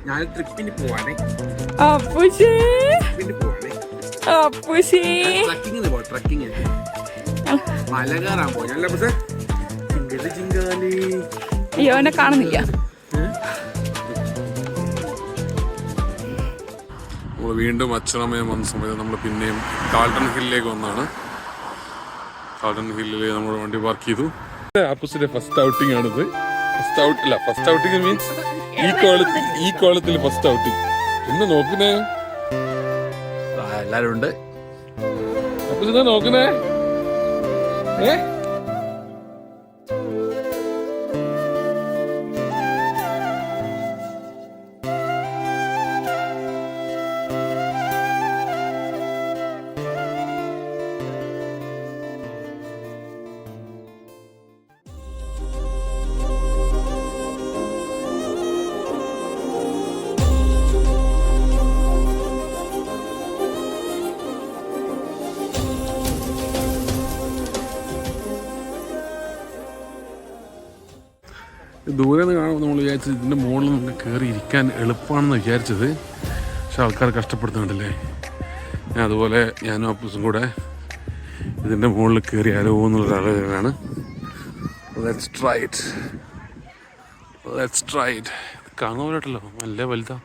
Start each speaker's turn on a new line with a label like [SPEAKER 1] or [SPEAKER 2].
[SPEAKER 1] ഞാൻ ട്രിപ്പിന് പോവാണേ. ട്രക്കിങ് മല കയറാൻ പോവാ.
[SPEAKER 2] അയ്യോ എന്നെ കാണുന്നില്ല.
[SPEAKER 3] വീണ്ടും അച്ഛനമ്മയും വന്ന സമയത്ത് നമ്മൾ പിന്നെയും കാൾട്ടൺ ഹില്ലിലേക്ക് വന്നതാണ്. കാൾട്ടൺ ഹില്ലിൽ നമ്മൾ വണ്ടി പാർക്ക് ചെയ്തു. ആപ്പൂസിന്റെ ഫസ്റ്റ് ഔട്ടിംഗ് ആണിത്. ഫസ്റ്റ് ഔട്ടിംഗ് മീൻസ് ഈ കോളത്തിൽ ഫസ്റ്റ് ഔട്ടിംഗ്. ഇന്ന് നോക്കുന്നേ
[SPEAKER 1] എല്ലാരും ഉണ്ട്.
[SPEAKER 3] ആപ്പൂസിനെ നോക്കുന്നേ. ദൂരെ നിന്ന് കാണുമ്പോൾ നമ്മൾ വിചാരിച്ചത് ഇതിൻ്റെ മുകളിൽ നമുക്ക് കയറി ഇരിക്കാൻ എളുപ്പമാണെന്ന് വിചാരിച്ചത്. പക്ഷെ ആൾക്കാർ കഷ്ടപ്പെടുത്തുന്നുണ്ടല്ലേ. അതുപോലെ ഞാനും അപ്പൂസും കൂടെ ഇതിൻ്റെ മുകളിൽ കയറിയാലോ എന്നുള്ളൊരാളാണ്. Let's try it. കാണുന്ന പോലെ കേട്ടല്ലോ, നല്ല വലുതാണ്.